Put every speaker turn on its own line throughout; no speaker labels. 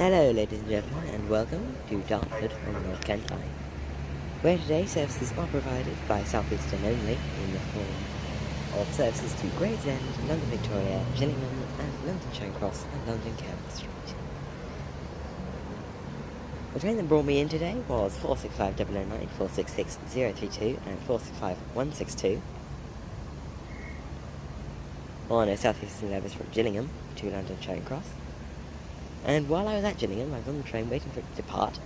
Hello ladies and gentlemen, and welcome to Dartford on the North Kent Line, where today services are provided by Southeastern only in the form of services to Gravesend, London Victoria, Gillingham and London Charing Cross and London Street. The train that brought me in today was 465-009, 466-032 and 465-162 on a Southeastern service from Gillingham to London Charing Cross. And while I was at Gillingham, I was on the train waiting for it to depart.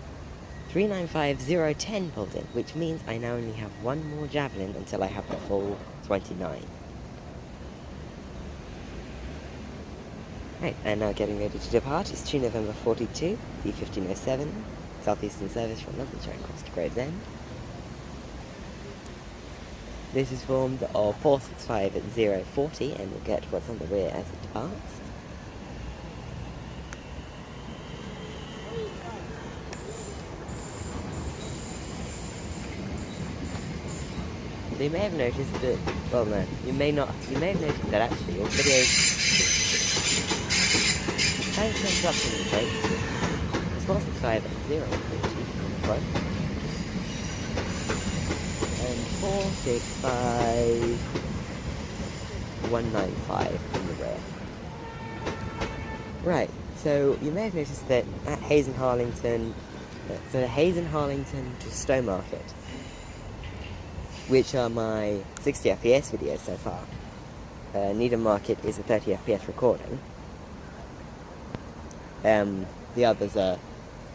395-010 pulled in, which means I now only have one more javelin until I have the full 29. Right, and now getting ready to depart is 2 November 42, the 1507, Southeastern service from London Charing Cross to Gravesend. This is formed of 465-040 and will get what's on the rear as it departs. So you may have noticed that, well no, you may have noticed that actually your videos kind of comes up in the tape. It's 465-040 in the front, and 465-195 in the rear. Right, so you may have noticed that at Hayes and Harlington, so Hayes and Harlington to Stowmarket, which are my 60 FPS videos so far. Needham Market is a 30 FPS recording. The others are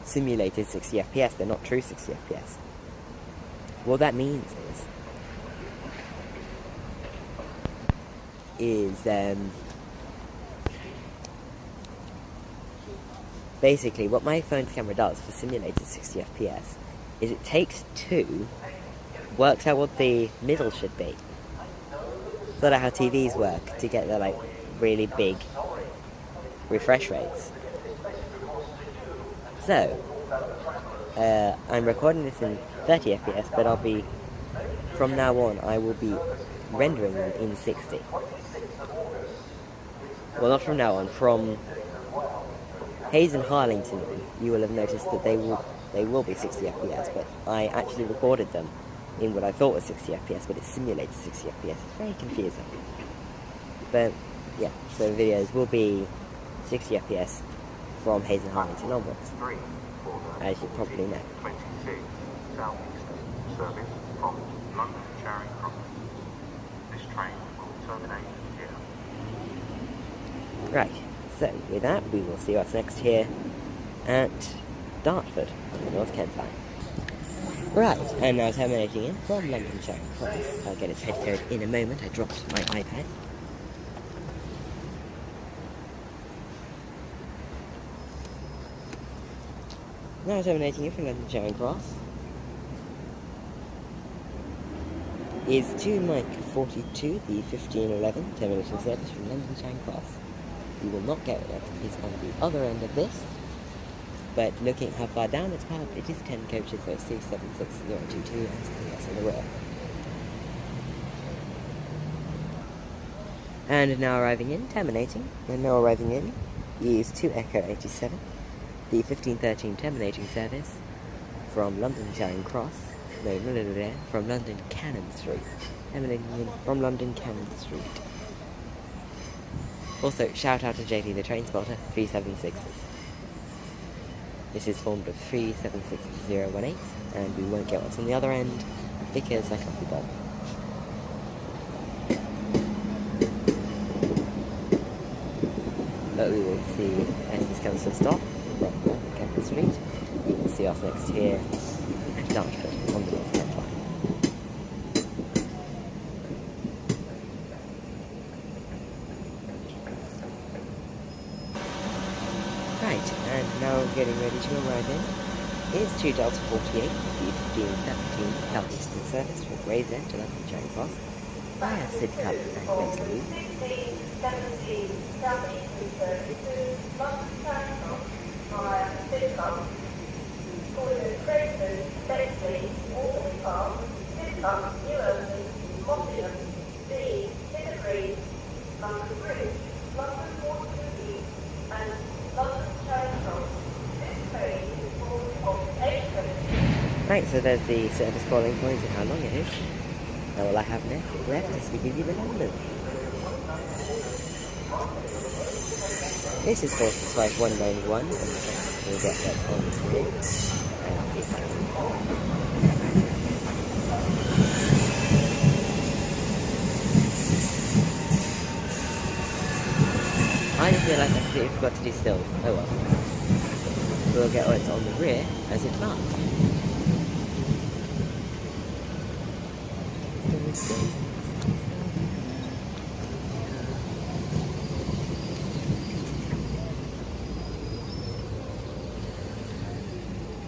simulated 60 FPS, they're not true 60 FPS. What that means is basically what my phone's camera does for simulated 60 FPS is it takes two, works out what the middle should be. Sort of how TVs work to get the really big refresh rates. So, I'm recording this in 30 FPS, but from now on, I will be rendering them in 60. Well, not from now on, from Hayes and Harlington, you will have noticed that they will be 60 FPS, but I actually recorded them in what I thought was 60 FPS, but it simulated 60 FPS. It's very confusing. But, yeah, so the videos will be 60 FPS from Hayes and Harlington onwards, as you probably know.
22 Southeastern service from London Charing Cross. This train will terminate here.
Right, so with that, we will see what's next here at Dartford on the North Kent Line. Right, and now terminating in from London Charing Cross. I'll get its head code in a moment. I dropped my iPad. Now terminating in from London Charing Cross is 2 Mike 42, the 1511 termination service from London Charing Cross. You will not get it, it's on the other end of this. But looking at how far down it's parked, it is 10 coaches, so 676022 and something else in the rear. And now arriving in, terminating, and now arriving in is 2 Echo 87, the 1513 terminating service from London Charing Cross, from London Cannon Street, terminating in from London Cannon Street. Also, shout out to JD the train spotter, 376s. This is formed of 376018, and we won't get what's on the other end because I can't be bothered. But we will see as this comes to a stop from Catford Street. You will see us next here at Dartford on the North Kent Line. Right, and now getting ready to arrive in is 2 Delta 48, the 1517 Southeastern service from Gravesend to London Charing Cross via Sidcup and Bexleyheath.
1617 Southeastern service to London Charing Cross via Sidcup, calling at Gravesend, Bexleyheath, Waltham Park, Sidcup, New Oakley, Mottingham, Dean, Hickory, London Bridge, London Waterloo East, and London Charing Cross.
Right, so there's the service calling point and how long it is. Now all I have left is to give you the numbers. This is 465191, and we'll get that on the screen. I just realised I completely forgot to do stills. Oh well. We'll get what's on the rear as it departs.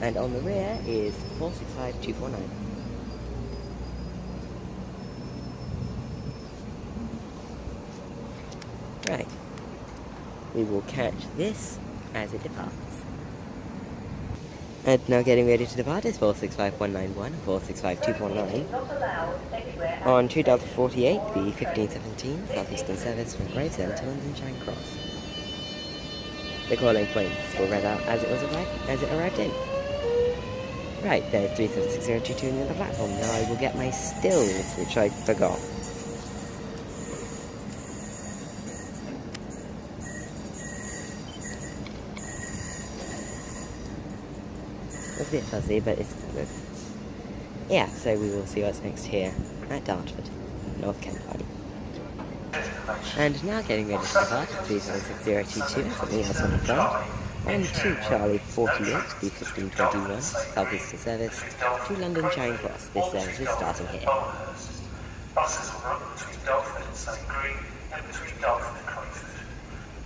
And on the rear is 465249. Right. We will catch this as it departs. And now getting ready to depart is 465191 and 465249. On 2048, the 1517 Southeastern service from Gravesend to London Charing Cross. The calling points were read out as it arrived in. Right, there's 376022 near the platform. Now I will get my stills, which I forgot. It's a bit fuzzy, but it's good. Yeah, so we will see what's next here at Dartford, North Kent Line. And now getting ready to depart at 376022, something else on the front. On to Charlie 48, the 1521 Southeastern service to London Charing Cross. This service is starting here.
Buses will run between Dartford and St Green and between Dartford and Catford.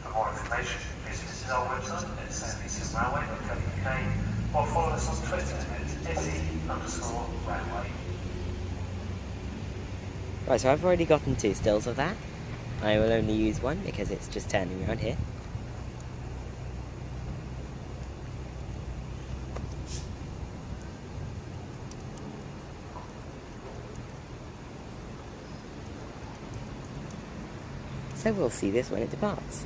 For more information, please visit our website at southeasternrailway.co.uk or follow us on Twitter at SE_railway.
Right, so I've already gotten 2 stills of that. I will only use one because it's just turning around here. So we'll see this when it departs.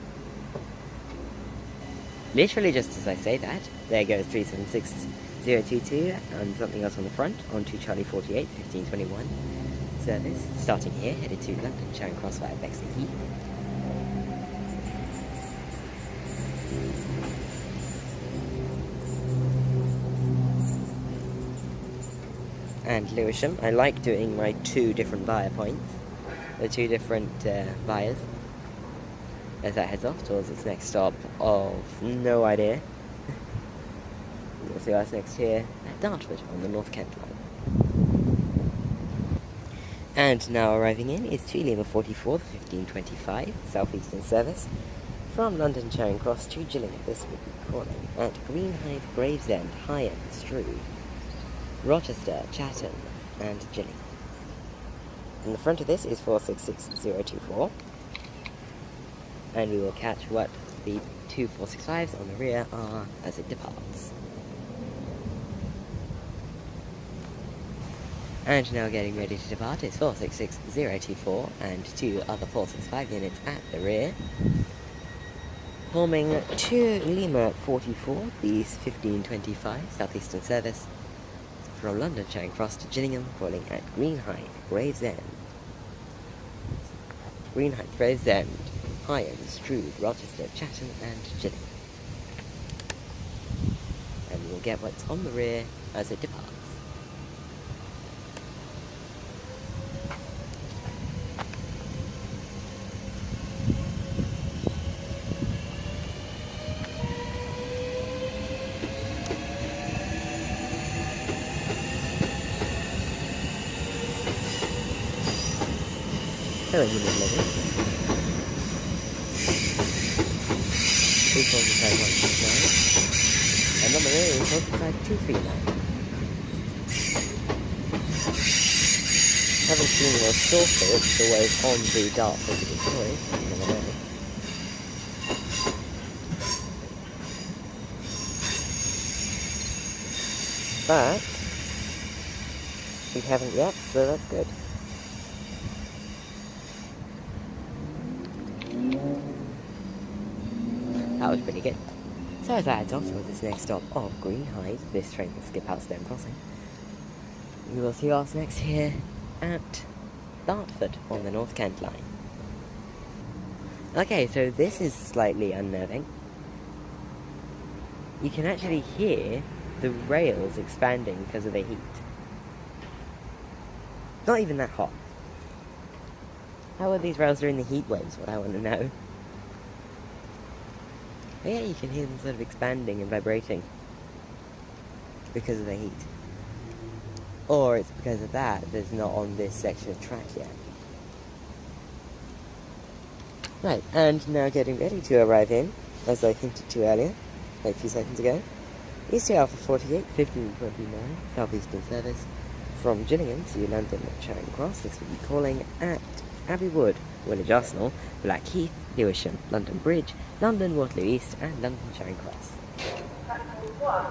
Literally just as I say that, there goes 376022 and something else on the front, onto Charlie 48, 1521 service, starting here, headed to London Charing Cross via Bexleyheath. And Lewisham. I like doing my 2 different buyer points, the 2 different buyers, as that heads off towards its next stop of no idea. We'll see what's next here at Dartford on the North Kent Line. And now arriving in is to Lima 44, the 1525 Southeastern service from London Charing Cross to Gillingham. This will be calling at Greenhithe, Gravesend, Higham, Strood, Rochester, Chatham, and Gillingham. In the front of this is 466024, and we will catch what the 2 465s on the rear are as it departs. And now getting ready to depart is 466024 and 2 other 465 units at the rear, forming to Lima 44, the 1525 Southeastern service from London Charing Cross to Gillingham, calling at Greenhithe, Gravesend, Higham, Strood, Rochester, Chatham, and Gillingham. And we'll get what's on the rear as it departs. Hello, human living. 345169. And number there is 45239. Haven't seen the source of it, the way it's on the Dartford to destroy. You never know. But we haven't yet, so that's good. That was pretty good. So as that heads off towards this next stop of Greenhithe, this train will skip out Stone Crossing, we will see us next here at Dartford on the North Kent line. Okay, so this is slightly unnerving. You can actually hear the rails expanding because of the heat. Not even that hot. How are these rails during the heat waves? What I want to know. But yeah, you can hear them sort of expanding and vibrating because of the heat. Or it's because of that that's not on this section of track yet. Right, and now getting ready to arrive in, as I hinted to earlier, a few seconds ago, is the Alpha 48 1529 Southeastern service from Gillingham to London Charing Cross. This will be calling at Abbey Wood, Woolwich Arsenal, Blackheath, Lewisham, London Bridge, London Waterloo East and London Charing Cross.
Platform 1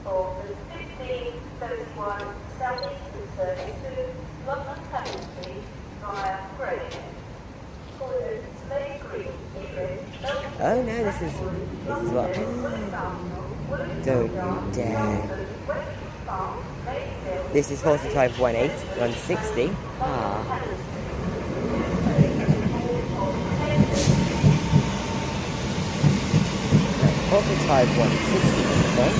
for the 1531 Southeastern service to London Catford Loop via Gravesend.
Oh no, this is what? Don't you dare. This is 4518, 160. Ah. 45 160, okay.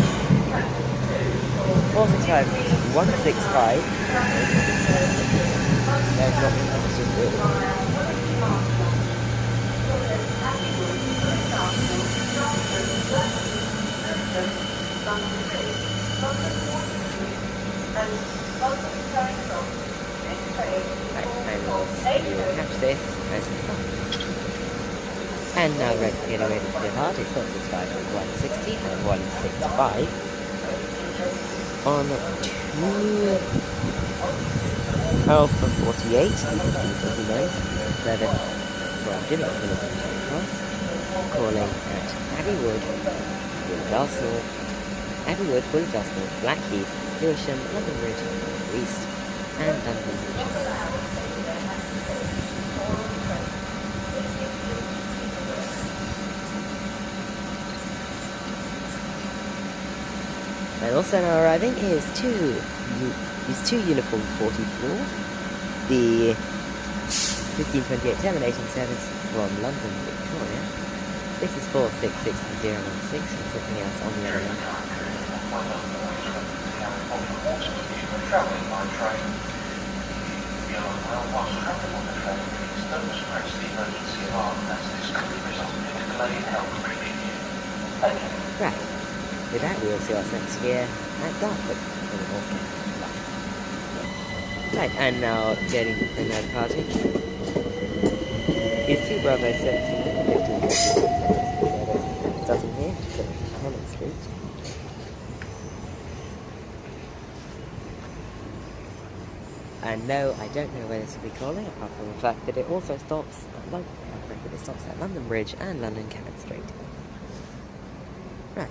45 165. There's nothing else to do. You will catch this as it comes. And now getting ready to depart is 165 and 160 and 165 on 2 Alpha 48, 1529 service from Gillingham to London Charing Cross, calling at Abbey Wood, Woolwich Arsenal, Abbey Wood, Woolwich Arsenal, Blackheath, Lewisham, London Bridge, London East, and London Bridge. And also now arriving is two Uniform 44, the 1528 terminating service from London, Victoria. This is 466016 and something else on the other line.
Travelling by train, the alarm whilst travelling on the train, please don't press the emergency alarm as this could result in a delayed help reaching you. Thank you.
Right. With that, we will see us next year at Dartford on the North Kent line. Right, and now getting another party is 2 Bravo 17 15 starting here to Peckham Street. And no, I don't know where this will be calling, apart from the fact that it also stops at London Bridge and London Catford Street. Right.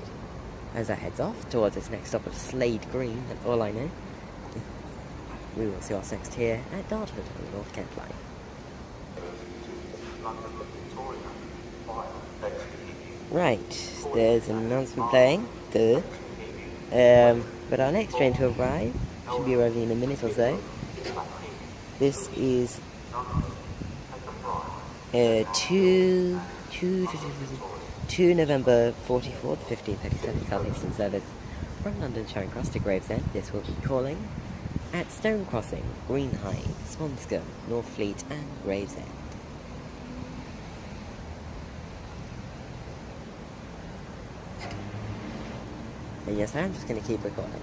As that heads off towards its next stop of Slade Green, that's all I know. We will see us next here at Dartford on the North Kent line. Right, there's an announcement playing, good. But our next train to arrive should be arriving in a minute or so. This is 2 November 44, 1537 Southeastern service from London Charing Cross to Gravesend. This will be calling at Stone Crossing, Greenhithe, Swanscombe, Northfleet and Gravesend. And yes, I'm just going to keep recording.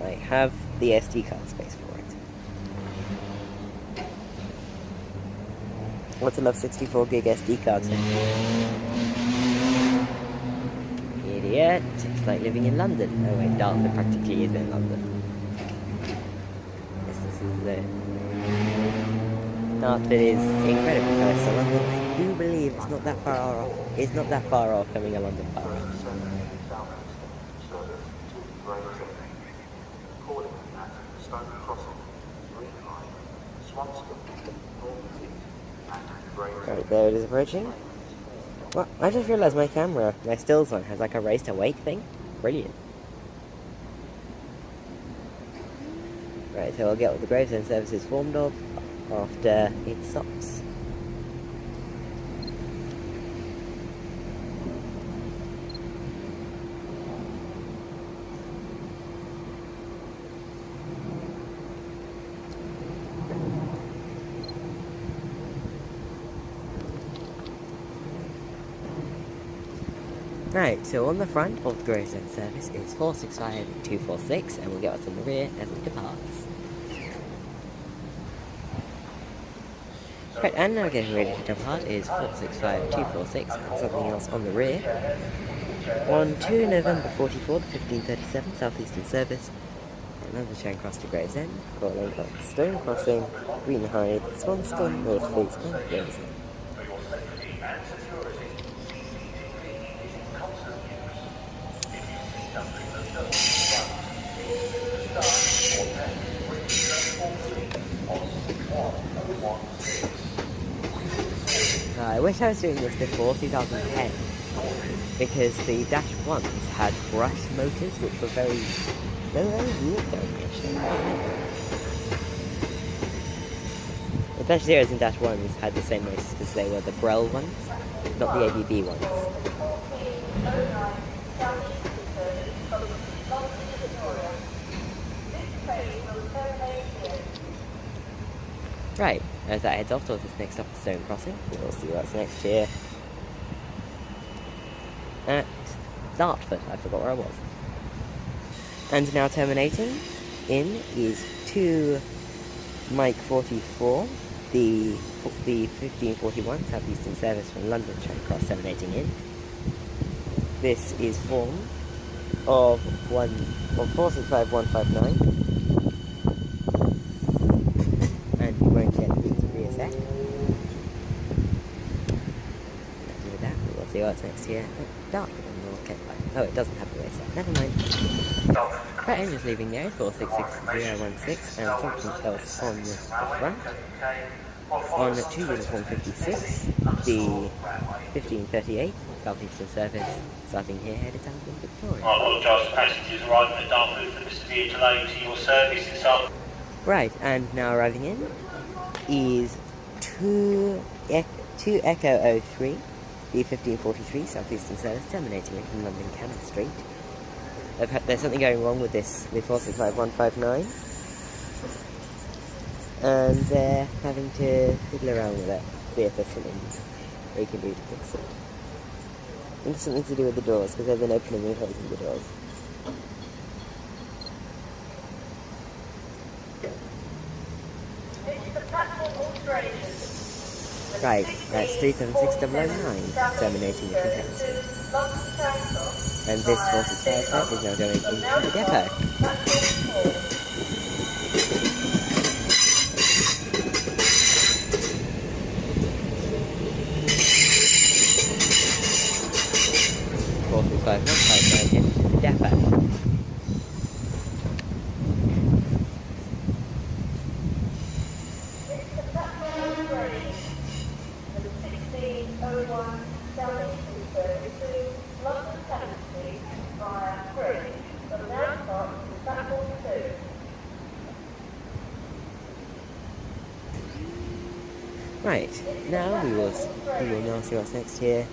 I have the SD card space for it. What's enough 64 gig SD cards? Idiot. It's like living in London. Oh wait, Dartford practically is in London. Yes, this is it. Dartford is incredibly close to London. I do believe it's not that far off. It's not that far off coming a London borough. Right, there it is approaching. Well, I just realised my camera, my stills one, has like a raise to wake thing. Brilliant. Right, so I'll get all the Gravesend services formed up after it stops. Right, so on the front of the Gravesend service is 465246, and we'll get what's in the rear as it departs. Right, and now getting ready to depart is 465246, and something else on the rear. On 2 November 44, 1537, Southeastern service, London Charing Cross to Gravesend, calling on Stone Crossing, Greenhithe, Swanston, Northfleet, and Gravesend. I wish I was doing this before 2010, because the Dash 1s had brush motors, which were very weird going, actually. The Dash 0s and Dash 1s had the same motors because they were the Brel ones, not the ABB ones. Right, as that heads off towards this next stop at Stone Crossing, we'll see what's next here. At Dartford, I forgot where I was. And now terminating in is 2 Mike 44, the 1541 Southeastern service from London Charing Cross terminating in. This is formed of 465159. See what's next here. Dartford and North Kent. Oh, it doesn't have the race set. Never mind. Right, engine's leaving there. 466016 and something else on the front. On 2 Uniform 56, the 1538 Southeastern service starting here headed down to Victoria.
I apologise to passengers arriving at Dartford for this severe delay to your service this afternoon.
Right, and now arriving in is 2 Echo 03. The 1543 Southeastern service terminating it from London Cannon Street. There's something going wrong with this, with 465159. And they're having to fiddle around with it, see if there's something they can do to fix it. I think it's something to do with the doors, because they've been opening and closing the doors. Right, that's 376009, terminating the contention. And this 4655 is now going into the depot. into the depot. Right, now we will now see what's next here.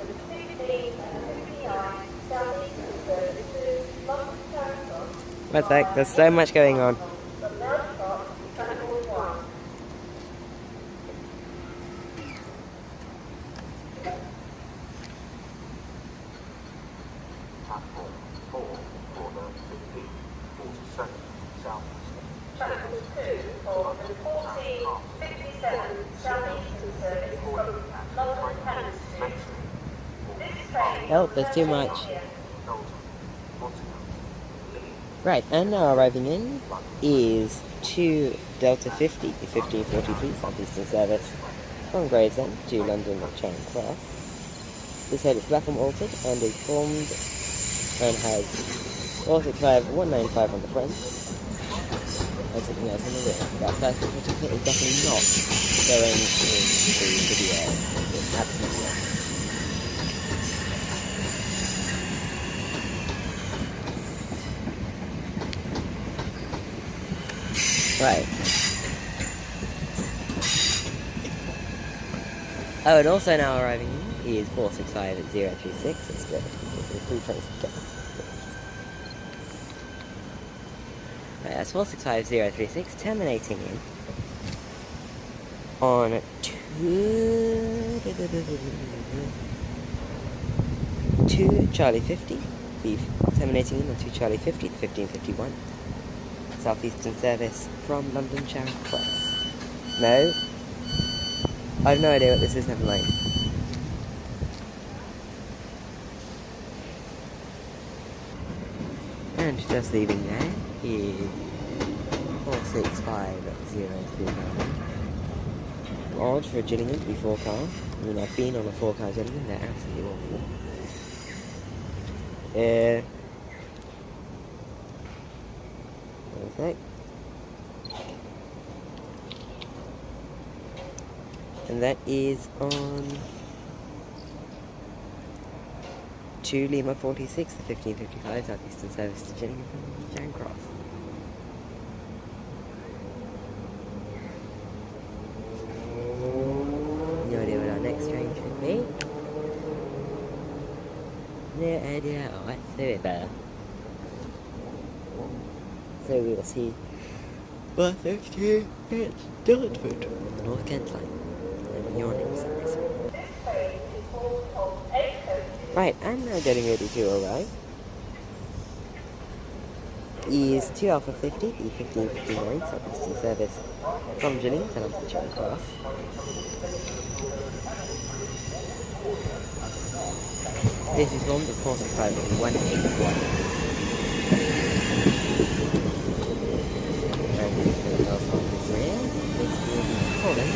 One sec, there's so much going on. Oh, there's too much. Right, and now arriving in is 2 Delta 50, the 1543 Southeastern service from Gravesend to London Charing Cross. This head is platform altered and is formed and has 465195 on the front and something else on the rear. That first certificate is definitely not going into the video. It's absolutely not. Right. Oh, and also now arriving is 465036. It's good. It's 3 trains to get. Right, that's 465036, terminating in on 2 Charlie 50. Be terminating in on 2 Charlie 50, 1551. Southeastern service from London Charing Cross. No? I have no idea what this is, never mind. And just leaving there is 465039. Odd for a Gillingham to be 4-car. I mean, I've been on a 4-car Gillingham, they're absolutely awful. Perfect. And that is on 2 Lima 46, the 1555 Southeastern service to Gillingham from Charing Cross. No idea what our next train should be. No idea. Oh, let's do it better. So we will see what's next here at Dartford, North Kent Line. Your name service. Right, I'm now getting ready to arrive. Is 2 Alpha 50, the 1559 Southeastern service from Gillingham to London Charing Cross. This is on the 465-181. And anything else on this rail, this will be Colin.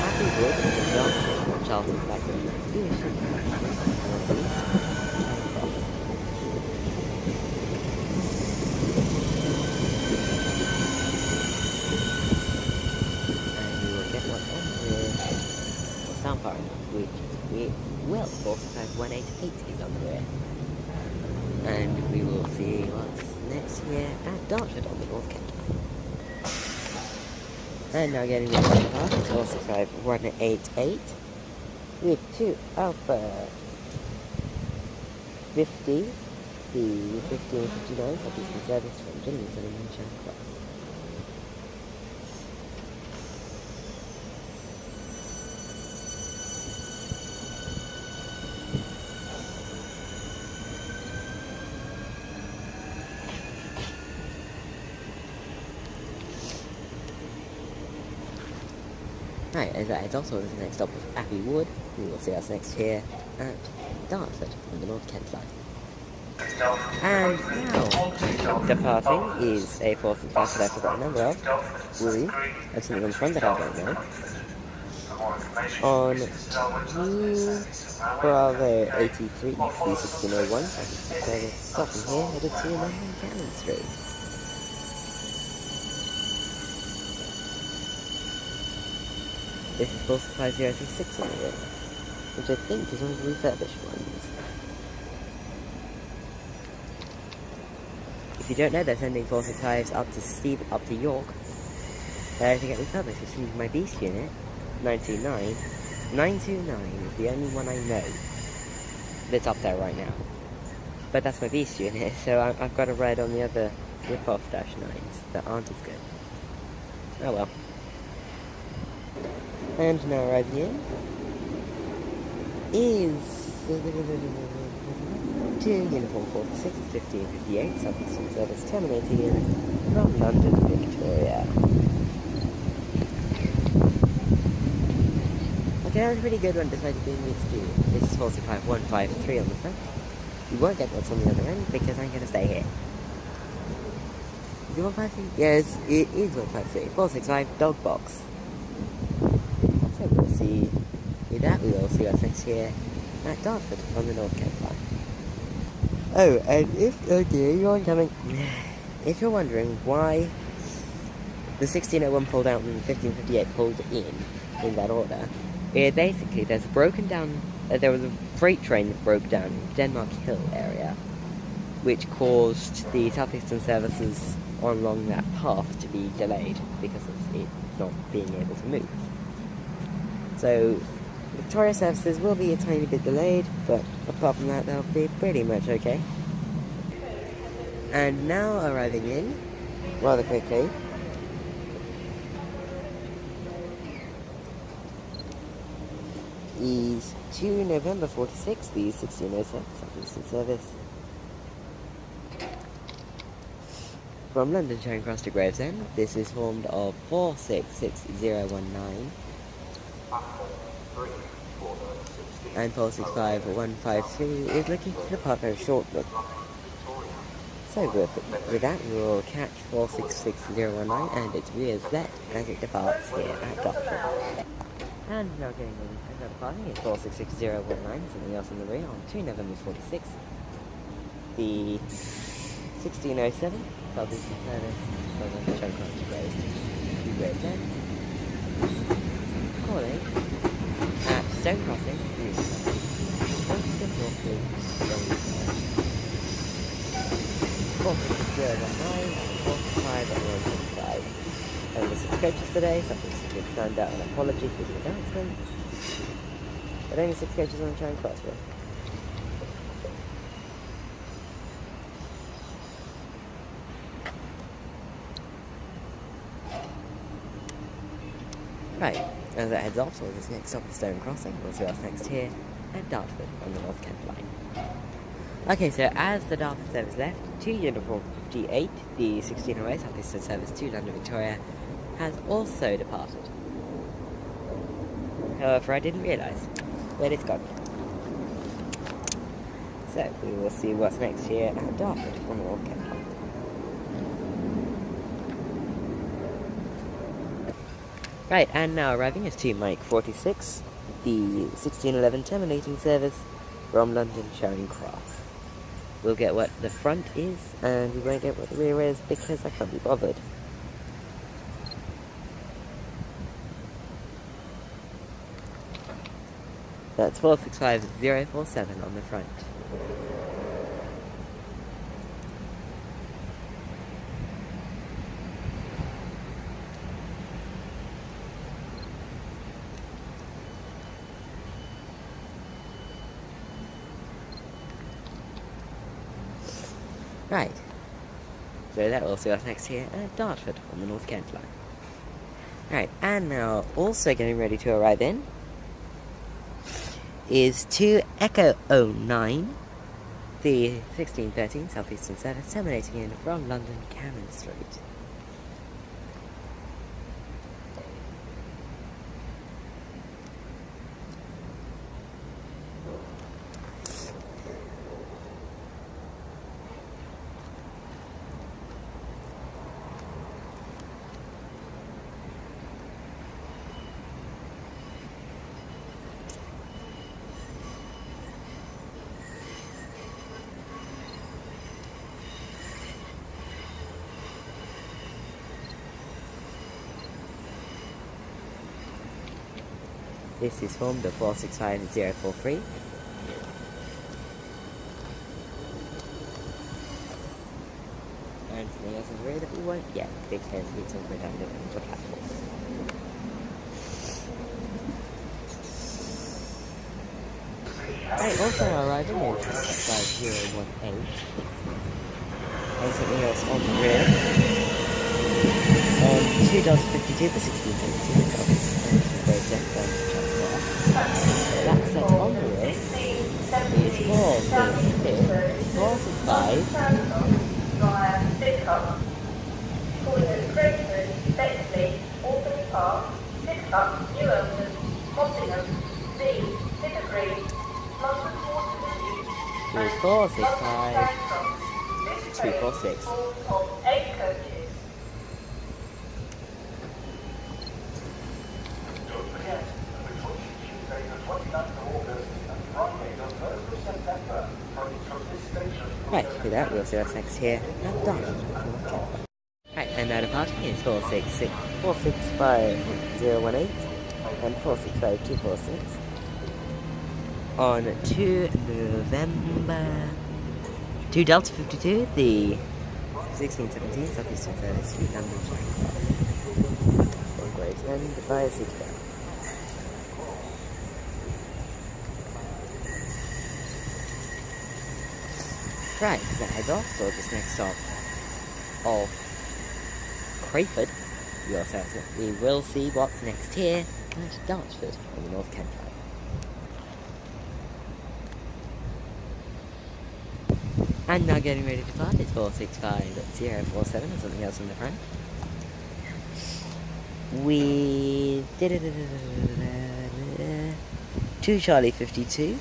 Happy Wood in Dartford, Charlton, Peckham Rye. And we will get one on with Soundfire, which we will 45188 is on the way. And we will see what's next here at Dartford on the North Kent Line. And now getting the other part, 465-188 with 2 Alpha 50, the 1559 Southeastern service from Gillingham to London Charing Cross. Right, as that is also the next stop of Abbey Wood. We will see us next here at Dartford on the North Kent Line. And now, departing is a 465 that I forgot the number of. Woo, and something on the front that I don't know. On 2 Bravo 83, B1601, service stopping here, headed to London Cannon Street. This is 45036 on the road, which I think is one of the refurbished ones. If you don't know, they're sending 465s up to York to get refurbished, which means my Beast unit, 929. 929 is the only one I know that's up there right now. But that's my Beast unit, so I've got to ride on the other rip-off -9s that aren't as good. Oh well. And now arriving in is 2 Uniform 46, 1558, Southeastern service terminating in from London, Victoria. Okay, that was a pretty good one despite it being mixed due. This is 465-153 on the front. You won't get what's on the other end because I'm going to stay here. Is it 153? Yes, it is 153. 465 dog box. So we'll see, with that we will see what's next here at Dartford on the North Kent Line. Oh, and if you're wondering why the 1601 pulled out and the 1558 pulled in that order, basically there was a freight train that broke down in Denmark Hill area, which caused the Southeastern services along that path to be delayed because of it not being able to move. So Victoria services will be a tiny bit delayed, but apart from that they'll be pretty much okay. And now arriving in, rather quickly, is 2 November 46, the 1607 Southeastern service from London Charing Cross to Gravesend. This is formed of 466019 and 465153 is looking to depart very shortly. So with that we will catch 466019 and its rear Z as it departs here at Dartford. And now getting in and departing is 466019, something else on the rear on 2 November 46. The 1607 Southeastern service from the Charing Cross to Gravesend. Calling at Stone Crossing, Dunstan Northwood, 466019 and 45 only 6 coaches today, something did stand out, an apology for the announcements. But only 6 coaches on the Charing Cross route. Right, as that heads off, so this next stop is Stone Crossing. We'll see what's next here at Dartford on the North Kent line. Okay, so as the Dartford service left, 2 Uniform 58, the 1608 Southeastern service to London Victoria, has also departed. However, I didn't realise where it's gone. So, we will see what's next here at Dartford on the North Kent line. Right, and now arriving is 2 Mike 46, the 1611 terminating service from London Charing Cross. We'll get what the front is, and we won't get what the rear is because I can't be bothered. That's 465047 on the front. Right, so that will see us next here at Dartford on the North Kent line. Right, and now also getting ready to arrive in is 2 Echo 09, the 1613 Southeastern service terminating in from London Cannon Street. This is formed of 465043. And something else is rear that we won't get because it's all redundant into platforms. Right, also arriving is 5018. And something else on the rear. On $2.52 for 1672. That set on the rear is 465
via Peckham, calling at Gravesend, Bexleyheath, Auckland Park, Peckham, New Elton, Nottingham, Leeds, Pickergreen, London Waterloo,
is 465 246.
of 8 coaches.
Right, with that we'll see what's next here at Dartford. Right, and now departing is 465018 and 465246 on 2 November 2 Delta 52, the 1617 Southeastern Service to London Charing Cross. From Gravesend via Citadel. Right, is that heads off, so this next stop of Crayford, your assessment, we will see what's next here at Dartford on the North Kent Line. And now getting ready to depart is 465-047 or something else in the front. With 2 Charlie 52,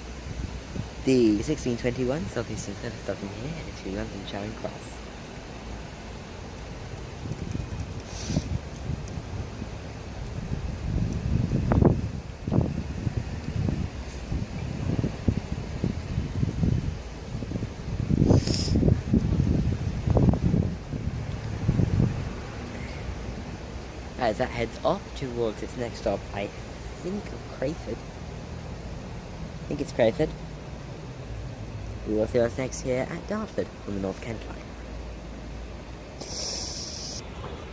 the 1621 Southeastern Service stopping here headed to London Charing Cross. As that heads off towards its next stop, I think of Crayford. I think it's Crayford. We will see what's next here at Dartford on the North Kent Line.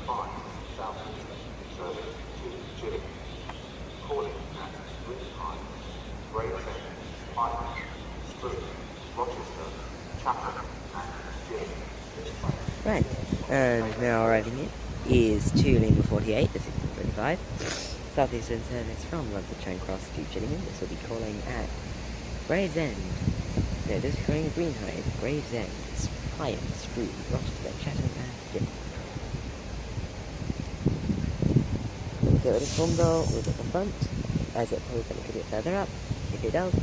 25 Southeastern service to Gillingham, calling at hive, Gravesend, Hive, Rochester, Chatham and Gillingham.
Right, and now arriving here is 2 Lima 48, the 1625. Southeastern service from London Charing Cross to Gillingham. This will be calling at Gravesend. No, this is calling at Greenhithe, Gravesend, Hive, Rochester, Chatham and Gillingham. Get rid of form though, we'll get the front, as it probably going to get further up, if it does.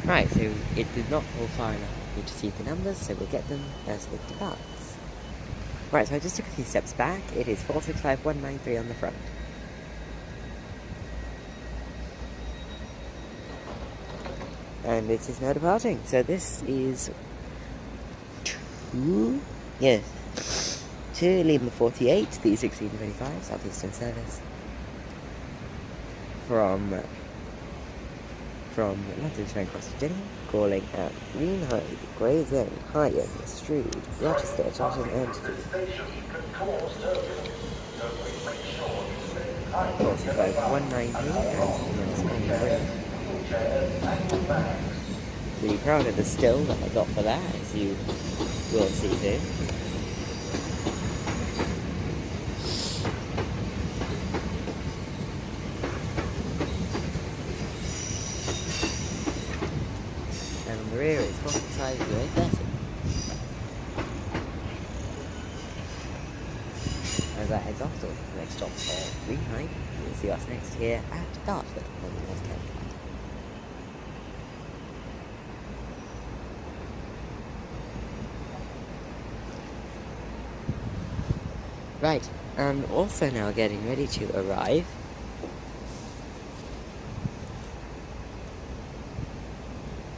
Right, so it did not fall far enough for me to see the numbers, so we'll get them as it departs. Right, so I just took a few steps back. It is 465193 on the front. And it is now departing. So this is 2 Lima 48, the 1625 Southeastern service. From London Charing Cross to Gillingham, calling at Greenhithe, Gravesend, Higham, Strood, Rochester, Charlton and Strood. 45193 Really proud of the still that I got for that, as you will see soon. And on the rear it's 465-030. As that heads off to the next stop for Greenhithe, we'll see what's next here at Dartford on the North Kent Line. Right, and also now getting ready to arrive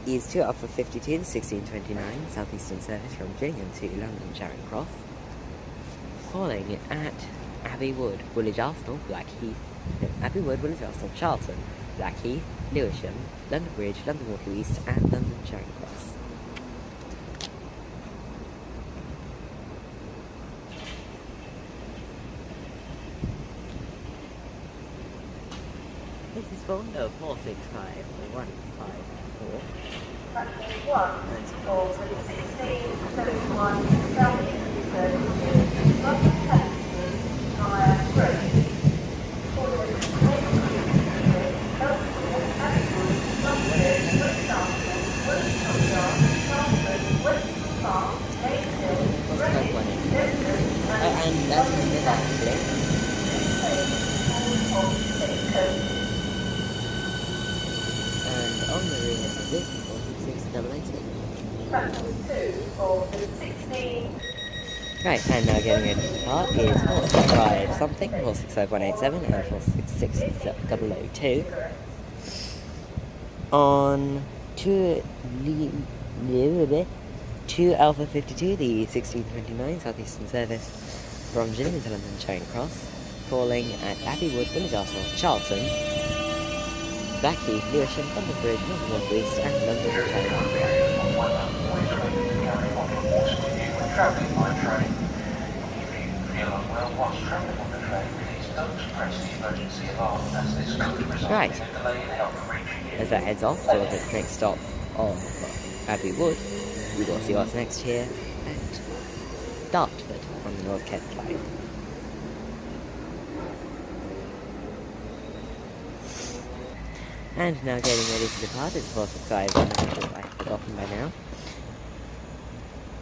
is 2 Alpha 52, the 1629 Southeastern service from Gillingham to London Charing Cross, calling at Abbey Wood, Woolwich Arsenal, Abbey Wood, Woolwich Arsenal, Charlton, Blackheath, Lewisham, London Bridge, London Waterloo East and London Charing Cross. This is phone number 465-154.
Platform 1 for the 1671 Southeastern service to London Charing via Grace. Calling at
And that's when they back today. And on the rear of this, 468.
Platform 2 for the 16.
Right, and now getting ready to depart is 465 something, 465187 and 466002 on 2 Alpha 52, the 1629 Southeastern service from Gillingham to London Charing Cross, calling at Abbeywood, Village Arsenal, Charlton, Blackheath, Lewisham, London Bridge, London North East, and London Charing Cross.
Travelling by train. If you feel unwell whilst travelling on the train, please don't press the emergency alarm, as this could result
Right.
in a delay in help reaching you.
As that heads off to its next stop of Abbeywood, we will see what's next here at Dartford on the North Kent line. And now getting ready to depart is 465, which I've forgotten by now.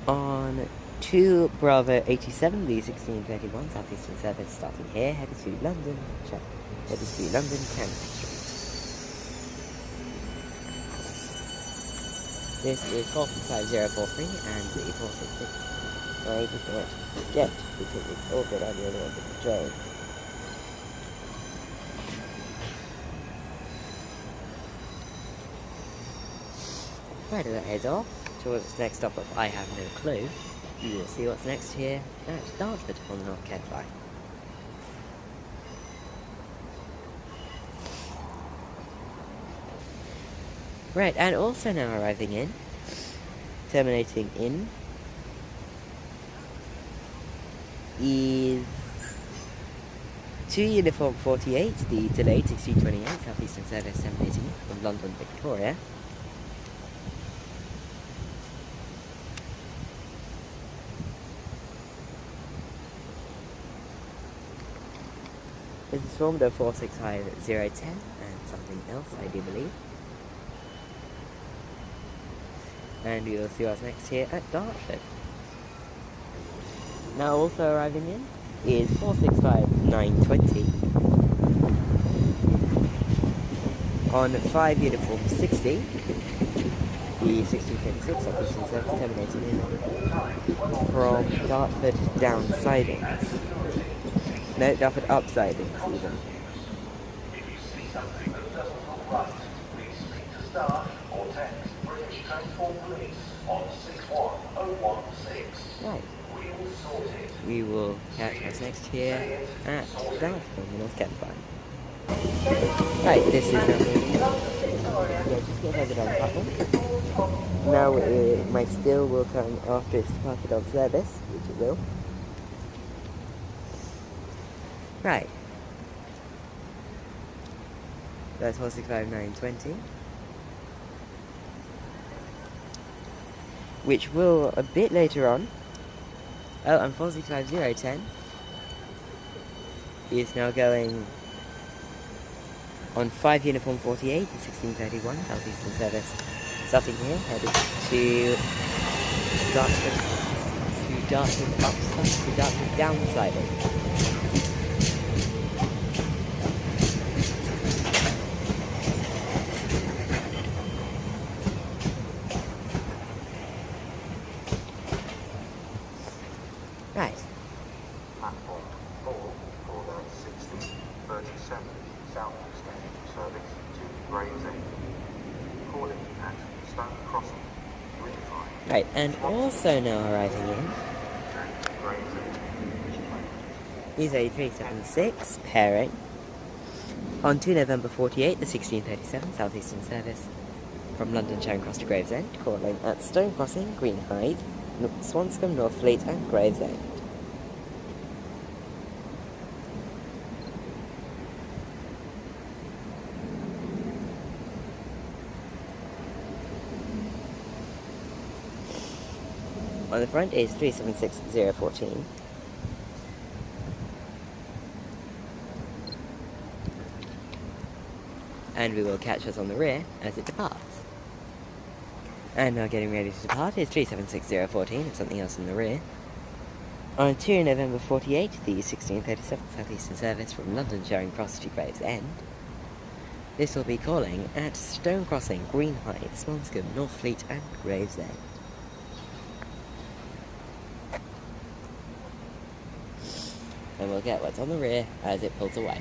On 2 Bravo 87, the 1631 Southeastern service starting here, headed to London Canning Street. This is 465043 and the 466. I did not get because it's all good on the other end of the train. Right, as that heads off towards its next stop of I have no clue, you will see what's next here at Dartford on the North Kent line. Right, and also now arriving in, terminating in, is 2 Uniform 48, the delayed 1628 Southeastern service terminating from London, Victoria. This is formed of 465010 and something else, I do believe. And we will see what's next here at Dartford. Now also arriving in is 465920 on 5 Uniform 60, the 1636 Southeastern service terminating in from Dartford down sidings. No, Dartford up sidings even.
If you see something that doesn't look right, please speak to staff or text British Transport Police on 61016.
Right.
We will sort it.
We will catch us next here at Dartford on the North Kent line. Right, this is now just get over on platform. Now my still will come after it's departed on service, which it will. Right. That's 465920. Which will a bit later on. Oh, and 465010 is now going on 5 Uniform 48, the 1631 Southeastern service, starting here, headed to Dartford downsiding. Right.
Platform 4 for the 1637 Southeastern service to Gravesend. Calling at Stone Crossing, Gillingham.
Right, and also now arriving in is a 376 pairing on 2 November 48, the 1637 Southeastern service from London Charing Cross to Gravesend, calling at Stone Crossing, Greenhithe, Swanscombe, Northfleet and Gravesend. On the front is 376014. And we will catch us on the rear as it departs. And now getting ready to depart is 376014 and something else in the rear. On 2 November 48, the 1637 Southeastern service from London Charing Cross to Gravesend. This will be calling at Stone Crossing, Greenhithe, Swanscombe, Northfleet and Gravesend. And we'll get what's on the rear as it pulls away.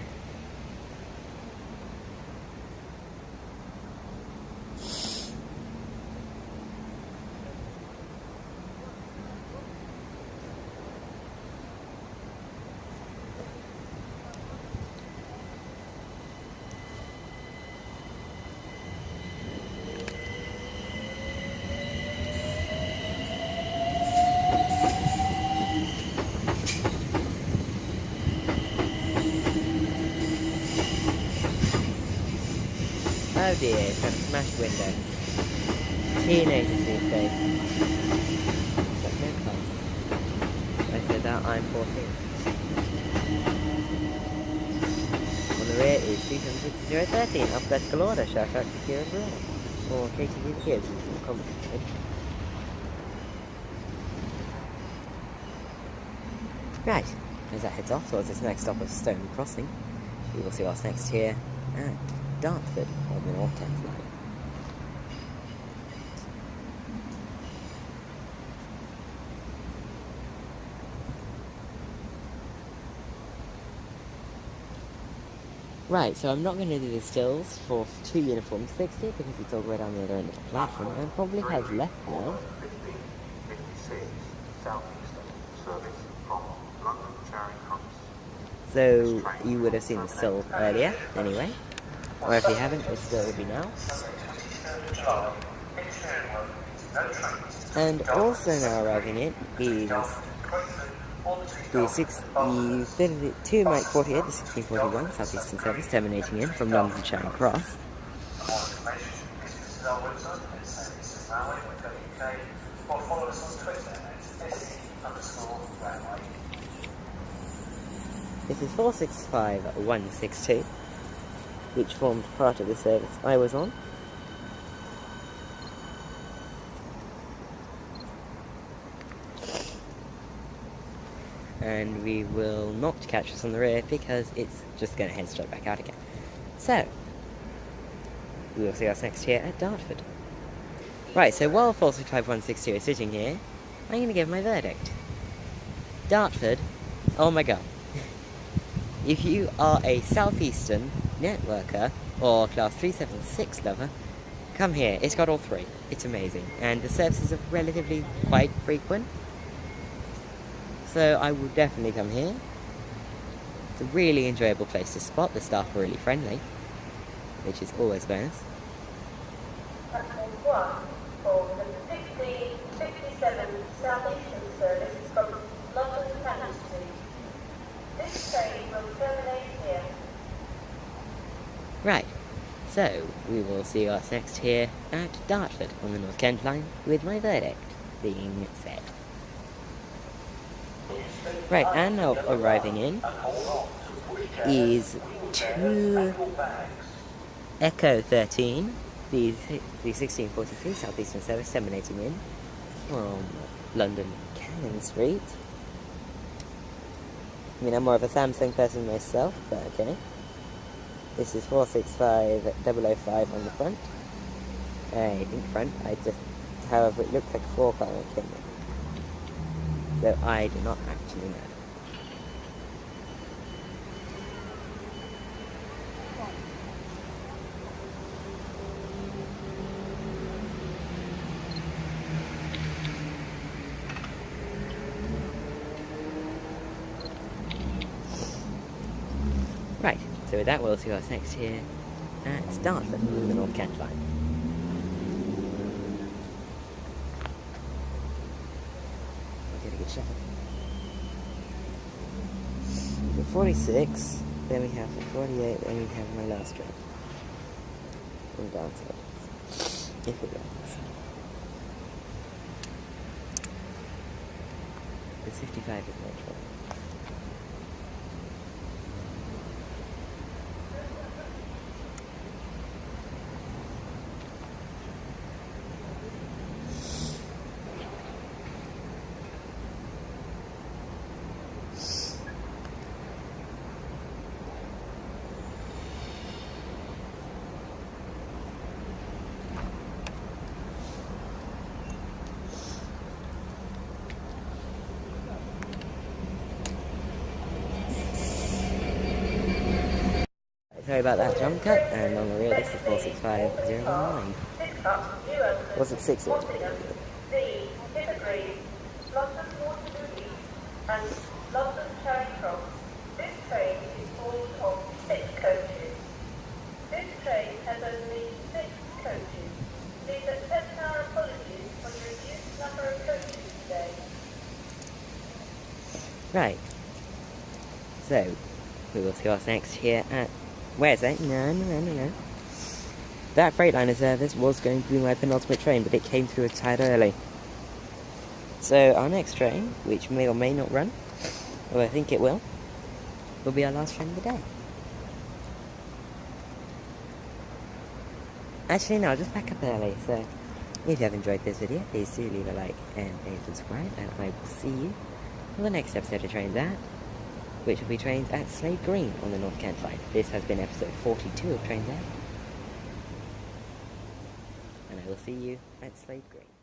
Oh dear, it's got a smashed window. Teenagers these days. But no class. I said that I'm 14. On the rear is 276013, alphabetical order, shout out to Kieran Brewer. Or KTV the Kids, it's more complicated. Right, as that heads off towards this next stop of Stone Crossing, we will see what's next here at Dartford on the North Kent Line. Right, so I'm not going to do the stills for 2 uniform 60 because it's all the way down the other end of the platform and probably has left now.
1556 Southeastern service from London Charing Cross.
So you would have seen the still earlier anyway, or if you haven't, the still will be now. And also now arriving in is the 32 Mike 48, the 1641 Southeastern service terminating in from London Charing Cross.
For more information, visit our website at southeasternrailway.co.uk or follow us on Twitter at @SE_railway.
This is 465162, which formed part of the service I was on. And we will not catch us on the rear because it's just going to head straight back out again. So, we will see us next here at Dartford. Right, so while 465162 is sitting here, I'm going to give my verdict. Dartford, oh my god. If you are a Southeastern networker or Class 376 lover, come here. It's got all three. It's amazing. And the services are relatively quite frequent. So I will definitely come here. It's a really enjoyable place to spot. The staff are really friendly, which is always a bonus.
Platform 1 for the 1557 Southeastern service from London Charing Cross. This train will terminate here.
Right, so we will see what's next here at Dartford on the North Kent Line with my verdict being said. Right, and now arriving in is 2 Echo 13, the 1643 Southeastern service terminating in from London Cannon Street. I mean, I'm more of a Samsung person myself, but okay. This is 465005 on the front. I think front, however, it looks like a 4-car kit. So I do not actually know. Right, so with that we'll see what's next here at Dartford, the North Kent Line. I'll get a good shot. We've got 46, then we have 48, then we have my last train. And downside. If it runs. It's 55 is Metro. Sorry about that jump cut, and on the rear this is 465019. Was it 60?
The Hippogreave, London Waterloo East and London Charing Cross. This train is full of 6 coaches. This train has only 6 coaches. Please accept our apologies for the reduced number of coaches today.
Right. So, we will see what's next here at... Where is it? No. that Freightliner service was going to be my penultimate train, but it came through a tad early. So our next train, which may or may not run, or I think it will be our last train of the day. Actually, no, I'll just pack up early, so if you have enjoyed this video, please do leave a like and a subscribe, and I will see you for the next episode of Trains At, which will be Trains at Slade Green on the North Kent line. This has been episode 42 of Trains At, and I will see you at Slade Green.